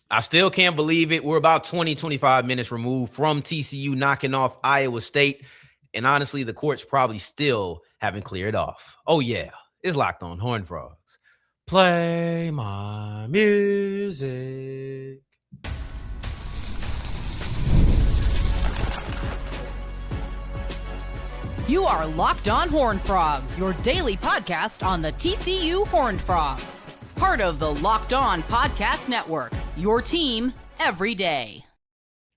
I still can't believe it. We're about 25 minutes removed from TCU knocking off Iowa State. And honestly, the courts probably still haven't cleared off. Oh, yeah. It's Locked On Horned Frogs. Play my music. You are Locked On Horned Frogs, your daily podcast on the TCU Horned Frogs. Part of the Locked On Podcast Network, your team every day.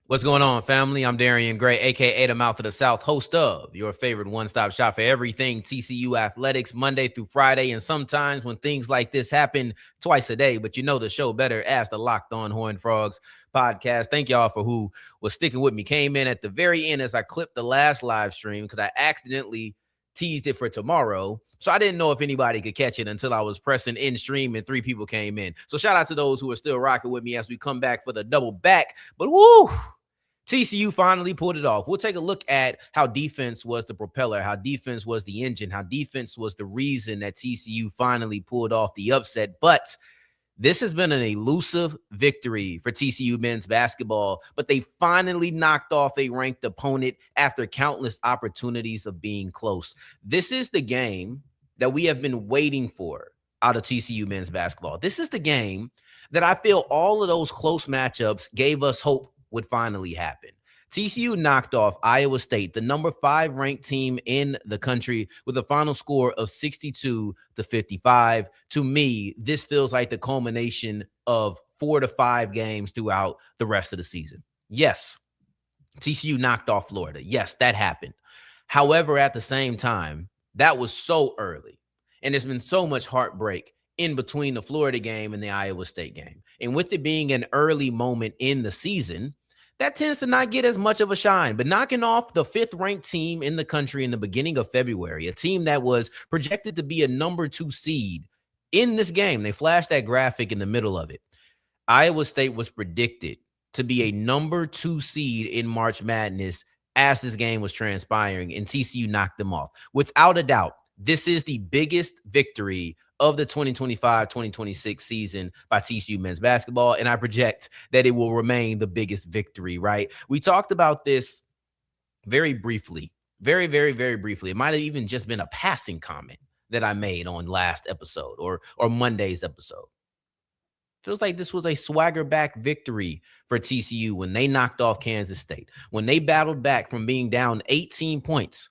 What's going on, family? I'm Darian Gray, a.k.a. the Mouth of the South, host of your favorite one-stop shop for everything TCU athletics, Monday through Friday, and sometimes when things like this happen, twice a day. But you know the show better as the Locked On Horned Frogs podcast. Thank y'all for who was sticking with me. Came in at the very end as I clipped the last live stream because I accidentally teased it for tomorrow. So I didn't know if anybody could catch it until I was pressing in stream and 3 people came in. So shout out to those who are still rocking with me as we come back for the double back. But woo! TCU finally pulled it off. We'll take a look at how defense was the propeller, how defense was the engine, how defense was the reason that TCU finally pulled off the upset. But this has been an elusive victory for TCU men's basketball, but they finally knocked off a ranked opponent after countless opportunities of being close. This is the game that we have been waiting for out of TCU men's basketball. This is the game that I feel all of those close matchups gave us hope would finally happen. TCU knocked off Iowa State, the number 5 ranked team in the country, with a final score of 62-55. To me, this feels like the culmination of 4 to 5 games throughout the rest of the season. Yes, TCU knocked off Florida. Yes, that happened. However, at the same time, that was so early, and there's been so much heartbreak in between the Florida game and the Iowa State game. And with it being an early moment in the season, that tends to not get as much of a shine. But knocking off the 5th ranked team in the country in the beginning of February, a team that was projected to be a number 2 seed in this game, they flashed that graphic in the middle of it. Iowa State was predicted to be a number 2 seed in March Madness as this game was transpiring, and TCU knocked them off. Without a doubt, this is the biggest victory of the 2025-2026 season by TCU men's basketball, and I project that it will remain the biggest victory, right? We talked about this very briefly, very, very, very briefly. It might have even just been a passing comment that I made on last episode or Monday's episode. Feels like this was a swagger back victory for TCU when they knocked off Kansas State, when they battled back from being down 18 points,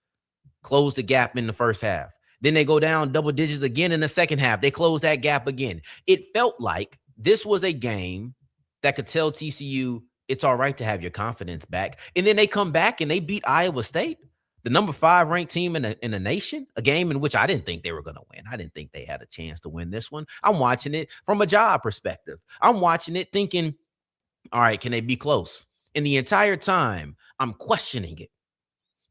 closed the gap in the first half. Then they go down double digits again in the second half. They close that gap again. It felt like this was a game that could tell TCU it's all right to have your confidence back. And then they come back and they beat Iowa State, the number 5 ranked team in the nation, a game in which I didn't think they were going to win. I didn't think they had a chance to win this one. I'm watching it from a job perspective. I'm watching it thinking, all right, can they be close? And the entire time, I'm questioning it.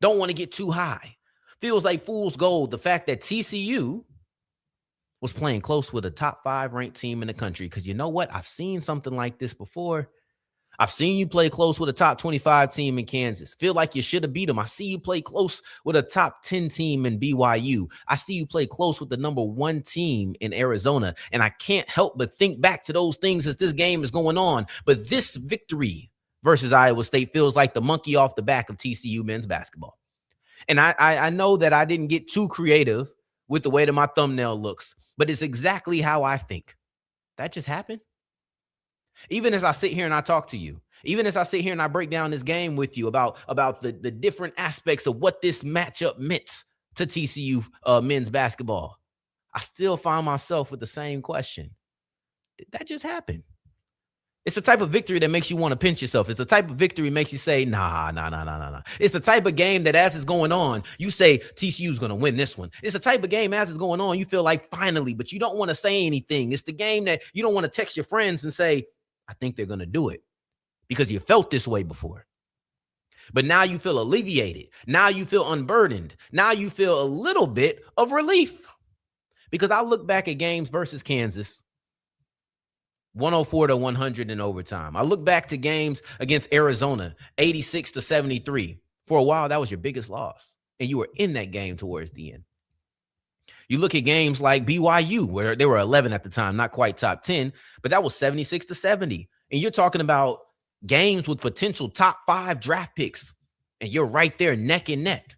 Don't want to get too high. Feels like fool's gold, the fact that TCU was playing close with a top 5 ranked team in the country. Because you know what? I've seen something like this before. I've seen you play close with a top 25 team in Kansas. Feel like you should have beat them. I see you play close with a top 10 team in BYU. I see you play close with the number 1 team in Arizona. And I can't help but think back to those things as this game is going on. But this victory versus Iowa State feels like the monkey off the back of TCU men's basketball. And I know that I didn't get too creative with the way that my thumbnail looks, but it's exactly how I think. That just happened. Even as I sit here and I talk to you, even as I sit here and I break down this game with you about the different aspects of what this matchup meant to TCU men's basketball, I still find myself with the same question. Did that just happen? It's the type of victory that makes you want to pinch yourself. It's the type of victory that makes you say, nah. It's the type of game that as it's going on, you say TCU's going to win this one. It's the type of game as it's going on, you feel like finally, but you don't want to say anything. It's the game that you don't want to text your friends and say, I think they're going to do it because you felt this way before. But now you feel alleviated. Now you feel unburdened. Now you feel a little bit of relief because I look back at games versus Kansas, 104-100 in overtime. I look back to games against Arizona, 86-73. For a while, that was your biggest loss, and you were in that game towards the end. You look at games like BYU, where they were 11 at the time, not quite top 10, but that was 76-70. And you're talking about games with potential top 5 draft picks, and you're right there neck and neck.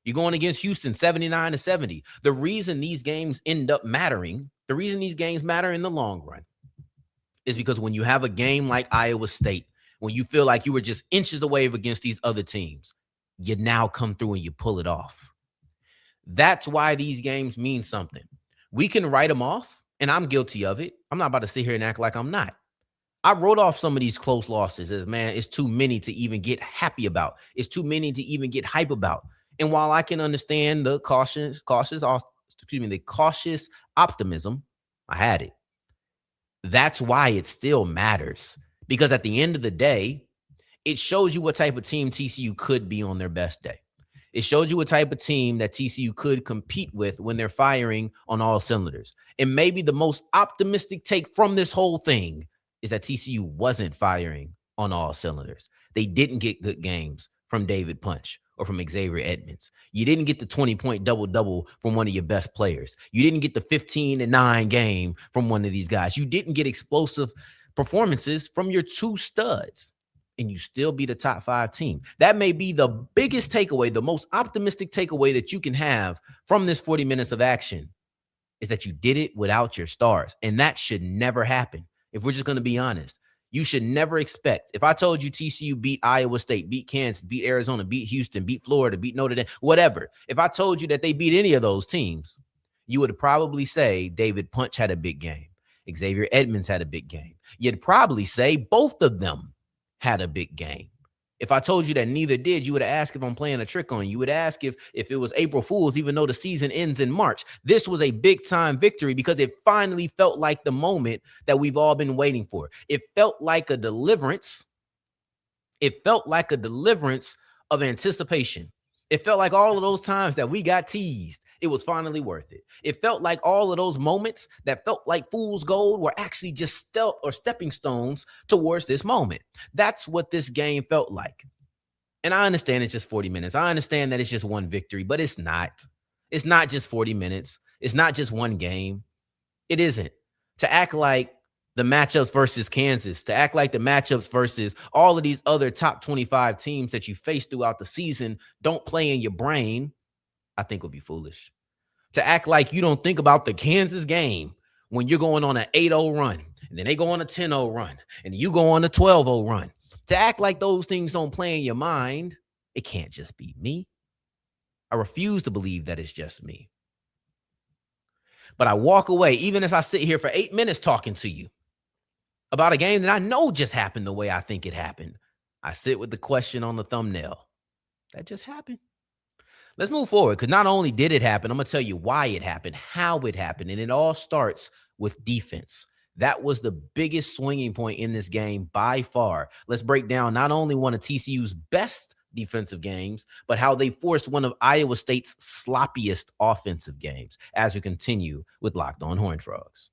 You're going against Houston 79-70. The reason these games end up mattering, the reason these games matter in the long run is because when you have a game like Iowa State, when you feel like you were just inches away against these other teams, you now come through and you pull it off. That's why these games mean something. We can write them off, and I'm guilty of it. I'm not about to sit here and act like I'm not. I wrote off some of these close losses as, man, it's too many to even get happy about. It's too many to even get hype about. And while I can understand the cautious optimism, I had it. That's why it still matters. Because at the end of the day, it shows you what type of team TCU could be on their best day. It showed you what type of team that TCU could compete with when they're firing on all cylinders. And maybe the most optimistic take from this whole thing is that TCU wasn't firing on all cylinders. They didn't get good games from David Punch or from Xavier Edmonds. You didn't get the 20-point double-double from one of your best players. You didn't get the 15-9 game from one of these guys. You didn't get explosive performances from your 2 studs. And you still be the top 5 team. That may be the biggest takeaway, the most optimistic takeaway that you can have from this 40 minutes of action is that you did it without your stars. And that should never happen. If we're just going to be honest, you should never expect. If I told you TCU beat Iowa State, beat Kansas, beat Arizona, beat Houston, beat Florida, beat Notre Dame, whatever. If I told you that they beat any of those teams, you would probably say David Punch had a big game. Xavier Edmonds had a big game. You'd probably say both of them had a big game. If I told you that neither did, you would have asked if I'm playing a trick on you. You would ask if it was April Fool's, even though the season ends in March. This was a big time victory because it finally felt like the moment that we've all been waiting for. It felt like a deliverance. It felt like a deliverance of anticipation. It felt like all of those times that we got teased. It was finally worth it. It felt like all of those moments that felt like fool's gold were actually just stepping stones towards this moment. That's what this game felt like. And I understand it's just 40 minutes. I understand that it's just one victory, but it's not. It's not just 40 minutes. It's not just one game. It isn't. To act like the matchups versus Kansas, to act like the matchups versus all of these other top 25 teams that you face throughout the season don't play in your brain, I think would be foolish. To act like you don't think about the Kansas game when you're going on an 8-0 run, and then they go on a 10-0 run, and you go on a 12-0 run. To act like those things don't play in your mind, it can't just be me. I refuse to believe that it's just me. But I walk away, even as I sit here for 8 minutes talking to you about a game that I know just happened the way I think it happened. I sit with the question on the thumbnail. That just happened. Let's move forward, because not only did it happen, I'm going to tell you why it happened, how it happened, and it all starts with defense. That was the biggest swinging point in this game by far. Let's break down not only one of TCU's best defensive games, but how they forced one of Iowa State's sloppiest offensive games as we continue with Locked On Horned Frogs.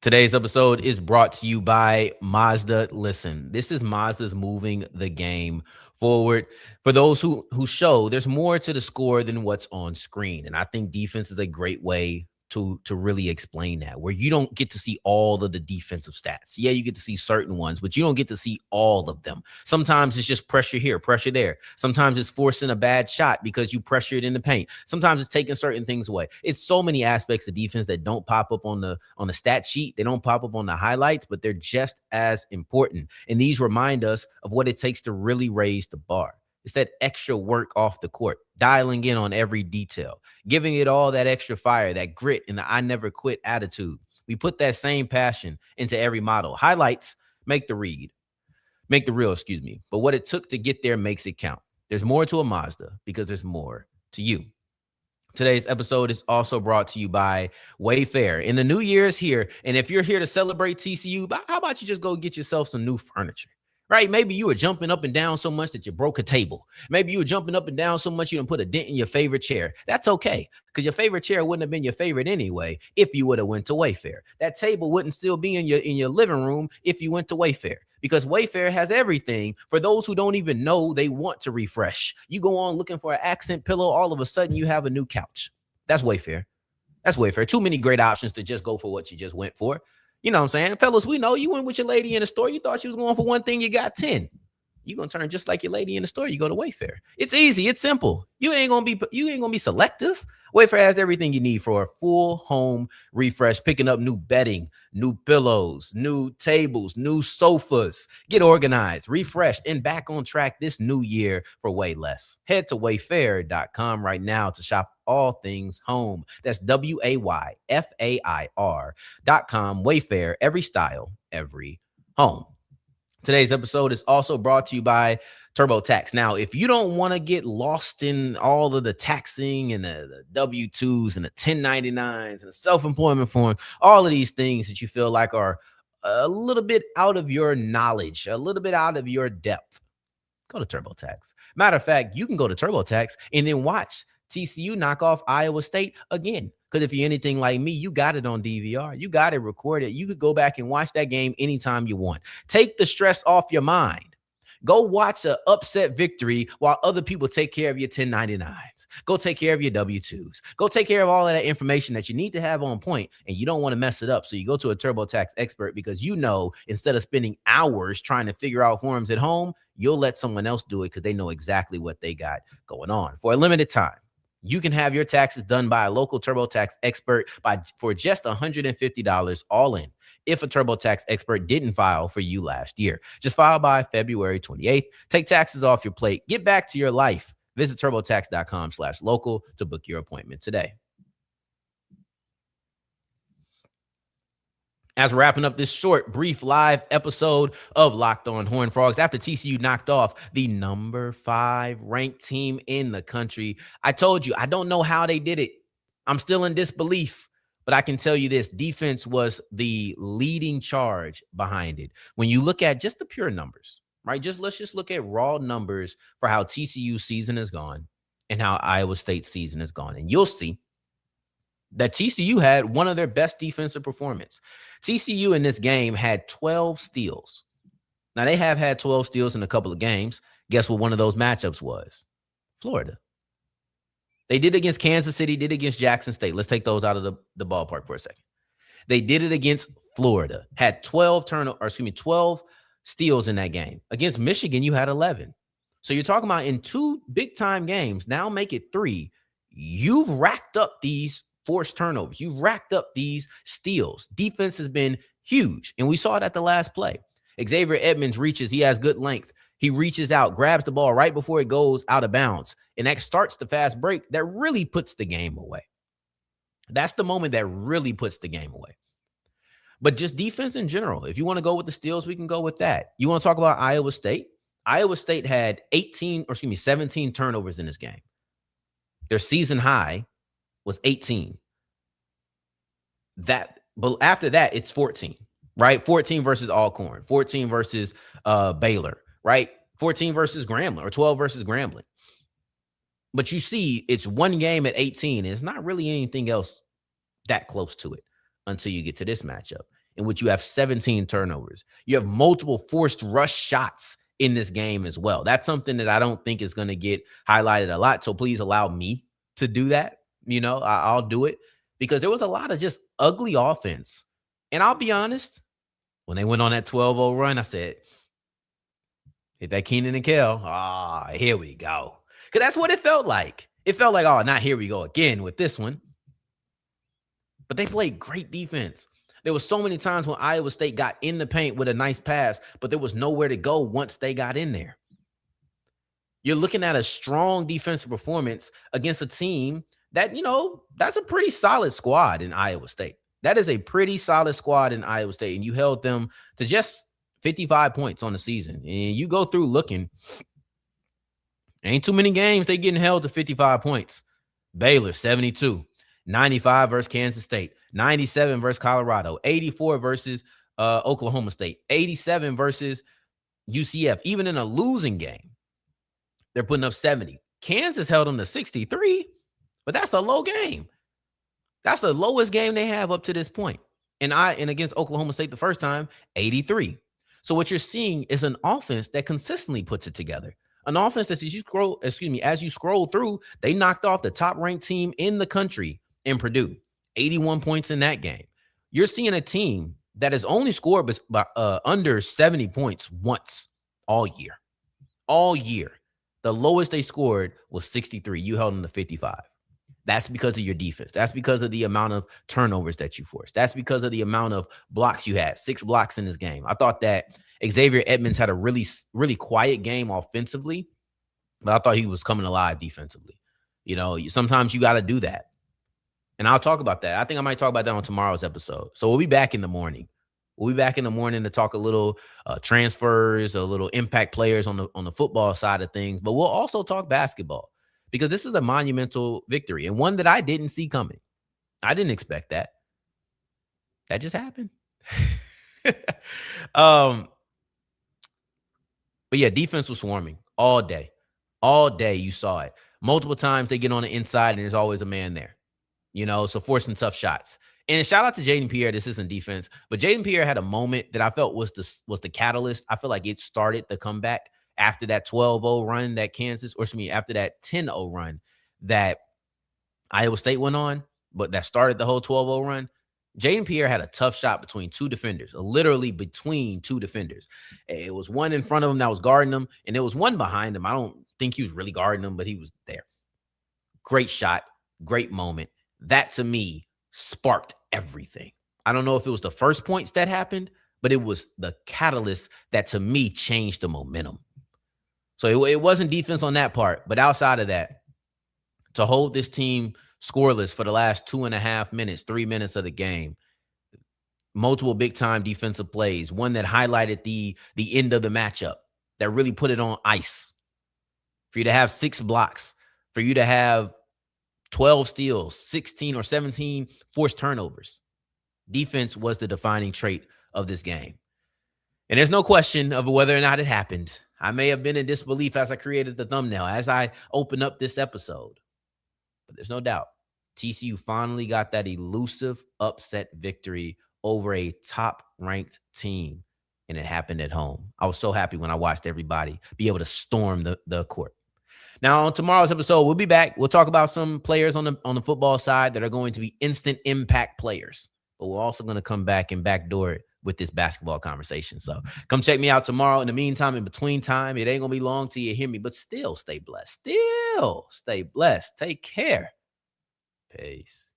Today's episode is brought to you by Mazda. Listen, this is Mazda's moving the game forward. For those who show, there's more to the score than what's on screen. And I think defense is a great way to really explain that, where you don't get to see all of the defensive stats. Yeah, you get to see certain ones, but you don't get to see all of them. Sometimes it's just pressure here, pressure there. Sometimes it's forcing a bad shot because you pressure it in the paint. Sometimes it's taking certain things away. It's so many aspects of defense that don't pop up on the stat sheet. They don't pop up on the highlights, but they're just as important. And these remind us of what it takes to really raise the bar. It's that extra work off the court, dialing in on every detail, giving it all that extra fire, that grit, and the I never quit attitude. We put that same passion into every model. Highlights make the reel, But what it took to get there makes it count. There's more to a Mazda because there's more to you. Today's episode is also brought to you by Wayfair. And the new year is here. And if you're here to celebrate TCU, how about you just go get yourself some new furniture? right? Maybe you were jumping up and down so much that you broke a table. Maybe you were jumping up and down so much you didn't put a dent in your favorite chair. That's okay, because your favorite chair wouldn't have been your favorite anyway if you would have went to Wayfair. That table wouldn't still be in your living room if you went to Wayfair, because Wayfair has everything for those who don't even know they want to refresh. You go on looking for an accent pillow, all of a sudden you have a new couch. That's Wayfair. That's Wayfair. Too many great options to just go for what you just went for. You know what I'm saying? Fellas, we know you went with your lady in the store. You thought she was going for one thing, you got 10. You're going to turn just like your lady in the store. You go to Wayfair. It's easy. It's simple. You ain't going to be selective. Wayfair has everything you need for a full home refresh, picking up new bedding, new pillows, new tables, new sofas. Get organized, refreshed, and back on track this new year for way less. Head to wayfair.com right now to shop all things home. That's WAYFAIR.com. Wayfair, every style, every home. Today's episode is also brought to you by TurboTax. Now, if you don't want to get lost in all of the taxing and the W-2s and the 1099s and the self-employment forms, all of these things that you feel like are a little bit out of your knowledge, a little bit out of your depth, go to TurboTax. Matter of fact, you can go to TurboTax and then watch TCU knock off Iowa State again. Because if you're anything like me, you got it on DVR. You got it recorded. You could go back and watch that game anytime you want. Take the stress off your mind. Go watch an upset victory while other people take care of your 1099s. Go take care of your W-2s. Go take care of all of that information that you need to have on point, and you don't want to mess it up. So you go to a TurboTax expert, because you know instead of spending hours trying to figure out forms at home, you'll let someone else do it because they know exactly what they got going on. For a limited time, you can have your taxes done by a local TurboTax expert for just $150 all in. If a TurboTax expert didn't file for you last year, just file by February 28th. Take taxes off your plate. Get back to your life. Visit turbotax.com/local to book your appointment today. As we're wrapping up this short, brief live episode of Locked On Horned Frogs, after TCU knocked off the number 5 ranked team in the country, I told you, I don't know how they did it. I'm still in disbelief, but I can tell you this: defense was the leading charge behind it. When you look at just the pure numbers, right? Let's just look at raw numbers for how TCU season has gone and how Iowa State season has gone, and you'll see that TCU had one of their best defensive performance. TCU in this game had 12 steals. Now, they have had 12 steals in a couple of games. Guess what one of those matchups was? Florida. They did it against Kansas City, did it against Jackson State. Let's take those out of the ballpark for a second. They did it against Florida, had 12 steals in that game. Against Michigan, you had 11. So you're talking about in 2 big-time games, now make it 3. You've racked up these forced turnovers. You racked up these steals. Defense has been huge, and we saw it at the last play. Xavier Edmonds reaches. He has good length. He reaches out, grabs the ball right before it goes out of bounds, and that starts the fast break that really puts the game away. That's the moment that really puts the game away. But just defense in general, if you want to go with the steals, we can go with that. You want to talk about Iowa State? Iowa State had 17 turnovers in this game. Their season high was 18. But after that, it's 14, right? 14 versus Alcorn, 14 versus Baylor, right? 14 versus Grambling, or 12 versus Grambling. But you see, it's one game at 18, and it's not really anything else that close to it until you get to this matchup, in which you have 17 turnovers. You have multiple forced rush shots in this game as well. That's something that I don't think is going to get highlighted a lot. So please allow me to do that. You know, I'll do it, because there was a lot of just ugly offense. And I'll be honest, when they went on that 12-0 run, I said, hit that Keenan and Kel. Here we go. Because that's what it felt like. It felt like, not here we go again with this one. But they played great defense. There was so many times when Iowa State got in the paint with a nice pass, but there was nowhere to go once they got in there. You're looking at a strong defensive performance against a team that, that's a pretty solid squad in Iowa State. That is a pretty solid squad in Iowa State, and you held them to just 55 points on the season. And you go through looking, ain't too many games they getting held to 55 points. Baylor, 72. 95 versus Kansas State. 97 versus Colorado. 84 versus Oklahoma State. 87 versus UCF, even in a losing game, they're putting up 70. Kansas held them to 63, but that's a low game. That's the lowest game they have up to this point. And against Oklahoma State the first time, 83. So what you're seeing is an offense that consistently puts it together. An offense that as you scroll through, they knocked off the top-ranked team in the country in Purdue. 81 points in that game. You're seeing a team that has only scored under 70 points once all year. All year. The lowest they scored was 63. You held them to 55. That's because of your defense. That's because of the amount of turnovers that you forced. That's because of the amount of blocks you had. 6 blocks in this game. I thought that Xavier Edmonds had a really, really quiet game offensively, but I thought he was coming alive defensively. You know, sometimes you got to do that. And I'll talk about that. I think I might talk about that on tomorrow's episode. So we'll be back in the morning. We'll be back in the morning to talk a little transfers, a little impact players on the football side of things. But we'll also talk basketball, because this is a monumental victory and one that I didn't see coming. I didn't expect that. That just happened. But yeah, defense was swarming all day. All day you saw it. Multiple times they get on the inside and there's always a man there. You know, so forcing tough shots. And shout out to Jaden Pierre. This isn't defense, but Jaden Pierre had a moment that I felt was the catalyst. I feel like it started the comeback after that 12-0 run that after that 10-0 run that Iowa State went on, but that started the whole 12-0 run. Jaden Pierre had a tough shot between 2 defenders, literally between 2 defenders. It was one in front of him that was guarding him, and there was one behind him. I don't think he was really guarding him, but he was there. Great shot, great moment. That, to me, sparked everything. I don't know if it was the first points that happened, but it was the catalyst that, to me, changed the momentum. So it wasn't defense on that part, but outside of that, to hold this team scoreless for the last 2.5 minutes, 3 minutes of the game, multiple big-time defensive plays, one that highlighted the end of the matchup, that really put it on ice. For you to have 6 blocks, for you to have 12 steals, 16 or 17 forced turnovers. Defense was the defining trait of this game. And there's no question of whether or not it happened. I may have been in disbelief as I created the thumbnail, as I open up this episode. But there's no doubt. TCU finally got that elusive upset victory over a top-ranked team, and it happened at home. I was so happy when I watched everybody be able to storm the court. Now, on tomorrow's episode, we'll be back. We'll talk about some players on the football side that are going to be instant impact players. But we're also going to come back and backdoor it with this basketball conversation. So come check me out tomorrow. In the meantime, in between time, it ain't going to be long till you hear me, but still stay blessed. Still stay blessed. Take care. Peace.